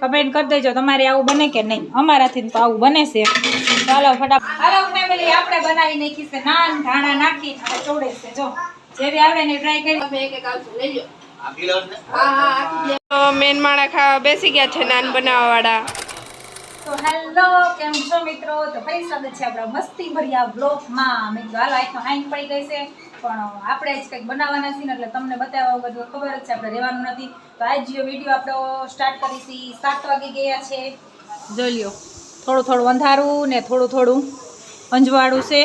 Comment કરી દેજો તમારે આવું બને કે નહીં। અમારાથી તો આવું બને છે। ચાલો ફટાફટ હાલો ફેમિલી આપણે બનાવી નાખી છે નાન ધાણા નાખી અને ચોડે છે। જો જેવી આવડે ને ટ્રાય કરી તમે એક આવશું લઈ લો। તો મેન માણા ખાવા બેસી ગયા છે નાન બનાવવા વાળા। તો હેલો કેમ છો મિત્રો? તો ફરી સ્વાગત છે આપણા મસ્તી ભર્યા વ્લોગમાં। મેં હાલો આઈ તો હાઈન પડી ગઈ છે પણ આપણે જ કંઈક બનાવવાના છીએ એટલે તમને બતાવવા બધું ખબર જ છે આપણે રહેવાનું નથી। તો આજ જે વિડીયો આપણો સ્ટાર્ટ કરીશી 7 વાગી ગયા છે। જોઈ લ્યો થોડું થોડું અંધારું ને થોડું થોડું અંજવાળું છે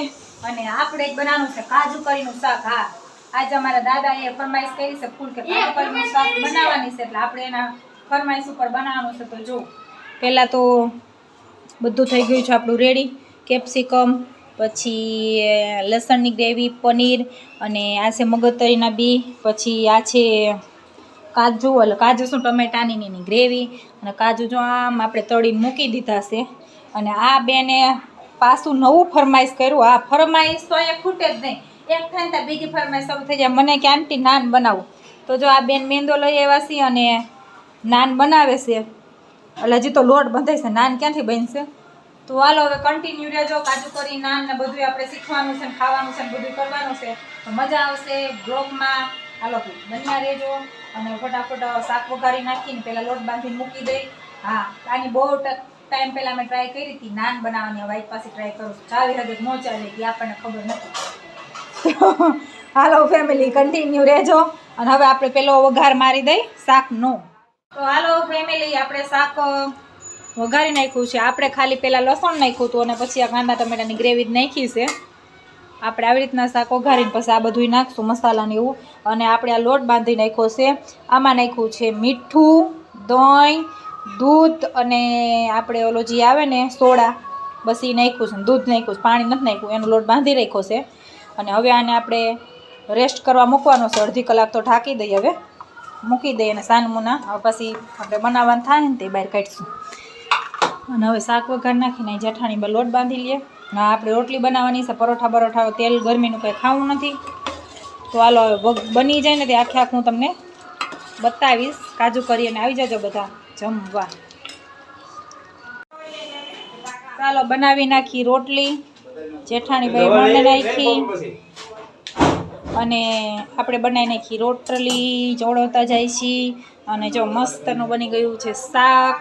અને આપણે જ બનાવવાનું છે કાજુ કરીનું શાક। હા આજ અમારા દાદાએ ફરમાઈશ કરી છે ફૂલ કે કાજુ કરીનું શાક બનાવવાની છે એટલે આપણે એના ફરમાઈશ ઉપર બનાવવાનું છે। તો જો પહેલાં તો બધું થઈ ગયું છે આપણું રેડી। કેપ્સિકમ પછી લસણની ગ્રેવી પનીર અને આ છે મગજતરીના બી પછી આ છે કાજુ એટલે કાજુ શું ટમેટાની ગ્રેવી અને કાજુ જો આમ આપણે તળીને મૂકી દીધા છે। અને આ બેને પાછું નવું ફરમાઈશ કર્યું। આ ફરમાઈશ તો અહીંયા ખૂટે જ નહીં એક થાય ને બીજી ફરમાઈશ શરૂ થઈ જાય મને કે આંટી નાન બનાવું। તો જો આ બેન મેંદો લઈ આવ્યા છે અને નાન બનાવે છે એટલે હજી તો લોટ બંધાય છે નાન ક્યાંથી બનશે। તો હાલો હવે કન્ટિન્યુ રહેજો કાજુ કરી નાન ને બધું આપણે શીખવાનું છે ખાવાનું છે બધું કરવાનું છે તો મજા આવશે બ્લોગમાં। હાલો બન્યા રહેજો અને ફટાફટ શાક વઘારી નાખીને પહેલાં લોટ બાંધીને મૂકી દઈ। હા આની બહુ ટાઈમ પહેલાં મેં ટ્રાય કરી હતી નાન બનાવવાની વાઈટ પાસે ટ્રાય કરું છું ચાવી હદે ન ચાલે કે આપણને ખબર નથી। હાલો ફેમિલી કન્ટિન્યુ રહેજો અને હવે આપણે પેલો વઘાર મારી દઈ શાકનો। તો હાલો ફેમિલી આપણે શાક વઘારી નાખ્યું છે। આપણે ખાલી પહેલાં લસણ નાખ્યું હતું અને પછી આ કાંદા ટમેટાની ગ્રેવી જ નાખી છે। આપણે આવી રીતના શાક વઘારીને પછી આ બધું નાખશું મસાલાને એવું અને આપણે આ લોટ બાંધી નાખ્યો છે। આમાં નાખ્યું છે મીઠું દહીં દૂધ અને આપણે ઓલો જે આવે ને સોડા બસ એ નાખ્યું છે દૂધ નાખ્યું છે પાણી નથી નાખ્યું એનો લોટ બાંધી રાખ્યો છે। અને હવે આને આપણે રેસ્ટ કરવા મૂકવાનો છે અડધી કલાક તો ઢાંકી દઈએ હવે મૂકી દઈએ અને સાનમુના હવે પછી આપણે બનાવવાનું થાય ને તે બહાર કાઢીશું। અને હવે શાક વઘાર નાખીને જેઠાણી પર લોટ બાંધી લઈએ। હા આપણે રોટલી બનાવવાની છે પરોઠા બરોઠા તેલ ગરમીનું કંઈ ખાવું નથી। તો હાલો હવે બની જાય ને તે આખે આખું હું તમને બતાવીશ કાજુ કરી અને આવી જજો બધા જમવા। ચાલો બનાવી નાખી રોટલી જેઠાણી ભાઈ મને નાખી અને આપણે બનાવી નાખી રોટલી જોડવતા જાય છીએ અને જો મસ્તનું બની ગયું છે શાક।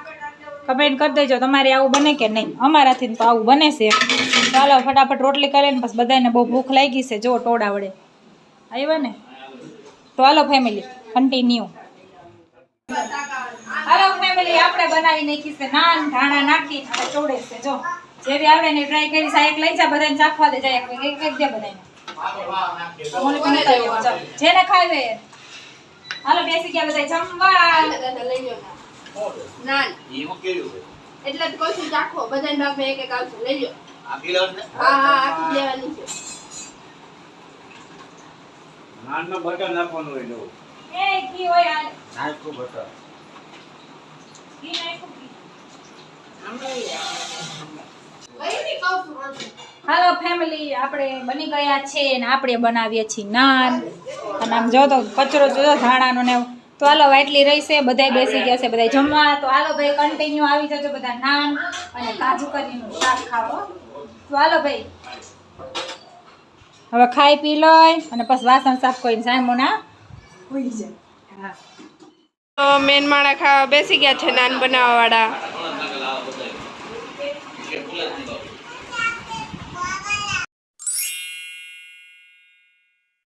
કમેન્ટ કરી દેજો તમારે આવું બને કે નહીં। અમારાથી તો આવું બને છે। ચાલો ફટાફટ રોટલી કરીને પછી બધાને બહુ ભૂખ લાગી છે જો ટોળા વડે આવ્યા ને। તો હાલો ફેમિલી કન્ટિન્યુ। હાલો ફેમિલી આપણે બનાવી નાખી છે નાન ધાણા નાખી અને ચોડે છે જો જેવી આવડે ને ટ્રાય કરી સાહેબ લઈ જા બધાને ચાખવા દે જાય એક એક દે બધાને જેને ખાવે હાલો બેસી ગયા બધા જમવા નાન એટલે જ કોઈ ચાખો બધાને ભાગમાં એક એક આવશું લઈ લો। હા આખી લેવાની છે। નાનમાં બટર નાખવાનું હોય જો એ કી હોય આ નાખું બટર કી નાખું હાલો ફેમિલી આપણે બની ગયા છે ને આપણે બનાવીએ છીએ નાન અને આમ જો તો કચરો જો ધાણાનો ને તો હાલો એટલી રહી છે બધા બેસી ગયા છે બધા જમવા। તો હાલો ભાઈ કન્ટિન્યુ આવી જજો બધા નાન અને કાજુ કરીનું શાક ખાવો। તો હાલો ભાઈ હવે ખાઈ પી લઈ અને પછી વાસણ સાફ કરીને સાયમોના ઉઈ જાય। હા તો મેન માણા ખાવા બેસી ગયા છે નાન બનાવવા વાળા।